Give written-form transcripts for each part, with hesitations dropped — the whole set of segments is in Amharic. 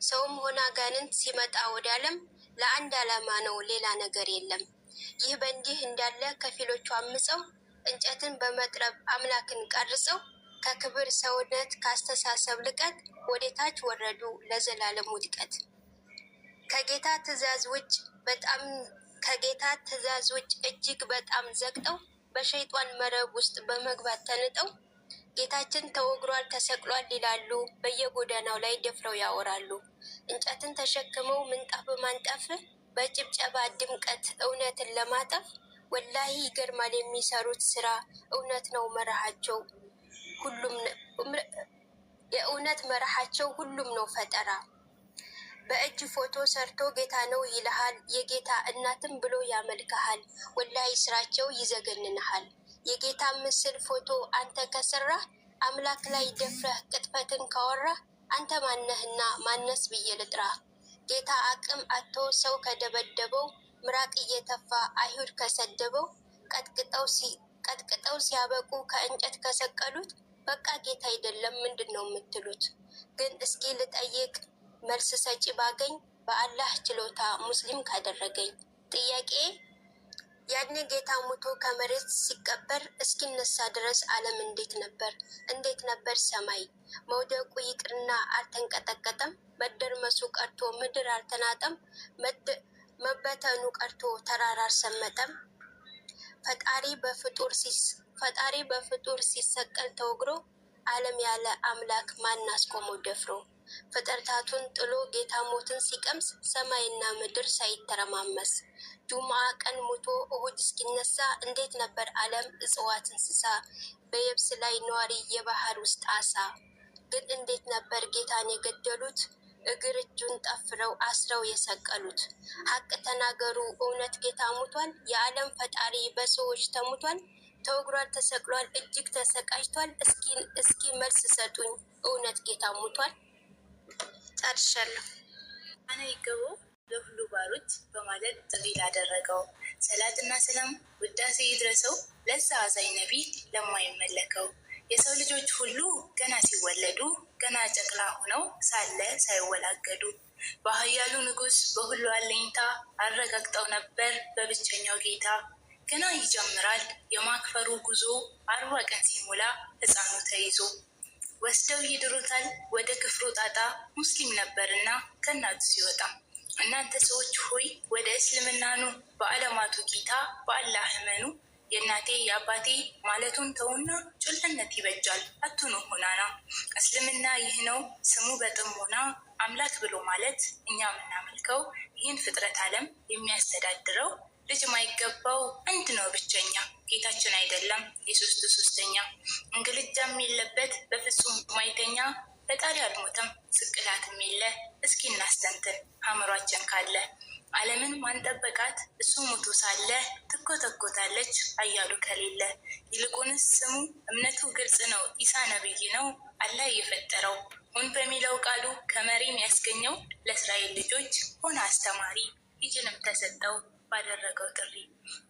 ሰውም ሆነ አጋንንት ሲመጣ ወደ ዓለም ለአንድ ዓላማ ነው፣ ሌላ ነገር የለም። ይህ በእንዲህ እንዳለ ከፊሎቹ አምፀው እንጨትን በመጥረብ አምላክን ቀርጸው ከክብር ሰውነት ካስተሳሰብ ልቀት ወደ ታች ወረዱ ለዘላለም ውድቀት። ከጌታ ትእዛዝ ውጭ እጅግ በጣም ዘግጠው በሸይጧን መረብ ውስጥ በመግባት ተንጠው ጌታችን ተወግሯል ተሰቅሏል ይላሉ። በየጎዳናው ላይ ደፍረው ያወራሉ። እንጨትን ተሸክመው ምንጣፍ በማንጠፍ በጭብጨባ ድምቀት እውነትን ለማጠፍ ወላሂ ይገርማል የሚሰሩት ስራ። እውነት ነው መርሃቸው የእውነት መርሃቸው ሁሉም ነው ፈጠራ። በእጅ ፎቶ ሰርቶ ጌታ ነው ይልሃል፣ የጌታ እናትም ብሎ ያመልክሃል። ወላሂ ስራቸው ይዘገንንሃል። የጌታ ምስል ፎቶ አንተ ከሰራህ አምላክ ላይ ደፍረህ ቅጥፈትን ካወራህ አንተ ማነህና ማነስ ብዬ ልጥራህ? ጌታ አቅም አቶ ሰው ከደበደበው ምራቅ እየተፋ አይሁድ ከሰደበው ቀጥቅጠው ሲያበቁ ከእንጨት ከሰቀሉት በቃ ጌታ አይደለም ምንድን ነው የምትሉት? ግን እስኪ ልጠይቅ መልስ ሰጪ ባገኝ በአላህ ችሎታ ሙስሊም ካደረገኝ። ጥያቄ ያኔ ጌታ ሞቶ ከመሬት ሲቀበር እስኪነሳ ድረስ ዓለም እንዴት ነበር? እንዴት ነበር ሰማይ? መውደቁ ይቅርና አልተንቀጠቀጠም? መደርመሱ ቀርቶ ምድር አልተናጠም? መበተኑ ቀርቶ ተራራ አልሰመጠም? ፈጣሪ በፍጡር ሲሰቀል ተወግሮ ዓለም ያለ አምላክ ማን አስቆመው ደፍሮ? ፍጥረታቱን ጥሎ ጌታ ሞትን ሲቀምስ ሰማይና ምድር ሳይተረማመስ ጁምዓ ቀን ሞቶ እሁድ እስኪነሳ እንዴት ነበር ዓለም እጽዋት እንስሳ በየብስ ላይ ነዋሪ የባህር ውስጥ አሳ? ግን እንዴት ነበር ጌታን የገደሉት እግር እጁን ጠፍረው አስረው የሰቀሉት? ሀቅ ተናገሩ እውነት ጌታ ሞቷል? የዓለም ፈጣሪ በሰዎች ተሙቷል? ተወግሯል ተሰቅሏል እጅግ ተሰቃይቷል? እስኪ መልስ ሰጡኝ እውነት ጌታ ሞቷል? ጨርሻለሁ። አነ ይገቡ ለሁሉ ባሮች በማለት ጥሪ ላደረገው ሰላትና ሰላም ውዳሴ ይድረሰው ለዛ አዛኝ ነቢይ ለማይመለከው። የሰው ልጆች ሁሉ ገና ሲወለዱ ገና ጨቅላ ሆነው ሳለ ሳይወላገዱ በኃያሉ ንጉሥ በሁሉ አለኝታ አረጋግጠው ነበር በብቸኛው ጌታ። ገና ይጀምራል የማክፈሩ ጉዞ 40 ቀን ሲሞላ ሕፃኑ ተይዞ ወስደው ይድሩታል ወደ ክፍሩ ጣጣ። ሙስሊም ነበርና ከእናቱ ሲወጣ እናንተ ሰዎች ሆይ ወደ እስልምና ኑ፣ በዓለማቱ ጌታ በአላህ እመኑ። የእናቴ የአባቴ ማለቱን ተውና ጩልነት ይበጃል አትኑ ሆናና። እስልምና ይህ ነው ስሙ በጥሞና አምላክ ብሎ ማለት እኛ የምናመልከው ይህን ፍጥረት ዓለም የሚያስተዳድረው ልጅ ማይገባው አንድ ነው ብቸኛ ጌታችን አይደለም የሶስቱ ሶስተኛ። እንግልጃም የለበት በፍጹም ማይተኛ ፈጣሪ አልሞተም ስቅላትም የለ። እስኪ እናስተንትን አእምሯችን ካለ ዓለምን ማንጠበቃት እሱ ሞቶ ሳለ ትኮተኮታለች አያሉ ከሌለ። ይልቁንስ ስሙ እምነቱ ግልጽ ነው ኢሳ ነብይ ነው አላህ የፈጠረው። ሁን በሚለው ቃሉ ከመሬም ያስገኘው ለእስራኤል ልጆች ሆነ አስተማሪ። ይችንም ተሰጠው ባደረገው ጥሪ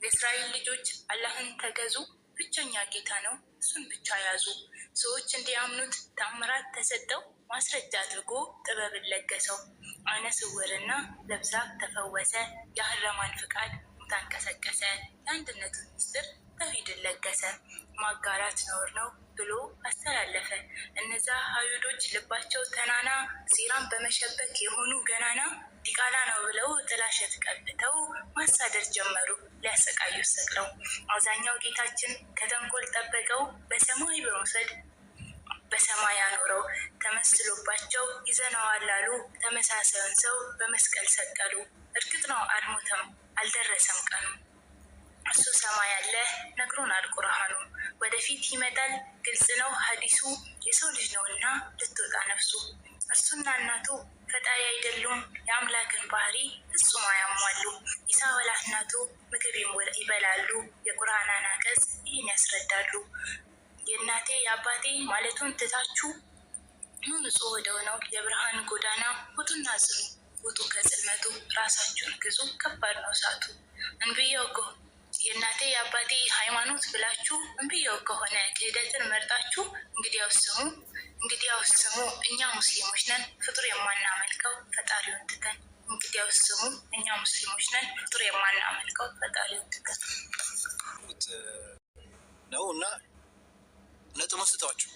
የእስራኤል ልጆች አላህን ተገዙ ብቸኛ ጌታ ነው እሱን ብቻ ያዙ። ሰዎች እንዲያምኑት ታምራት ተሰጠው ማስረጃ አድርጎ ጥበብን ለገሰው። አይነ ስውርና ለብሳ ተፈወሰ የአህረማን ፍቃድ ሙታን ቀሰቀሰ። የአንድነቱ ሚስጥር ተውሂድን ለገሰ። ማጋራት ነውር ነው ብሎ አስተላለፈ። እነዛ አይሁዶች ልባቸው ተናና ሴራን በመሸበክ የሆኑ ገናና ዲቃላ ነው ብለው ጥላሸት ቀብተው ማሳደር ጀመሩ ሊያሰቃዩት ሰቅለው። አብዛኛው ጌታችን ከተንኮል ጠበቀው በሰማይ በመውሰድ በሰማይ አኖረው። ተመስሎባቸው ይዘነዋል አሉ ተመሳሳዩን ሰው በመስቀል ሰቀሉ። እርግጥ ነው አልሞተም አልደረሰም ቀኑ። እሱ ሰማይ አለ ነግሮናል ቁርአኑ። ወደፊት ይመጣል ግልጽ ነው ሀዲሱ። የሰው ልጅ ነውና ልትወጣ ነፍሱ። እርሱና እናቱ ፈጣሪ አይደሉም የአምላክን ባህሪ ፍጹም አያሟሉ። ኢሳ ወላ እናቱ ምግብ ይበላሉ የቁርአን አናቀጽ ይህን ያስረዳሉ። የእናቴ የአባቴ ማለቱን ትታችሁ ንጹህ ወደሆነው የብርሃን ጎዳና ውጡና ጽኑ። ውጡ ከጽልመቱ ራሳችሁን ግዙ ከባድ ነው እሳቱ። እንብየው እኮ የእናቴ የአባቴ ሃይማኖት ብላችሁ እንብየው ከሆነ ክህደትን መርጣችሁ እንግዲያውስ ስሙ እኛ ሙስሊሞች ነን ፍጡር የማናመልከው ሙስሊሞች ነን። ፍጡር የማናመልከው ፈጣሪ ነው እና ነጥብ መስጠታችሁ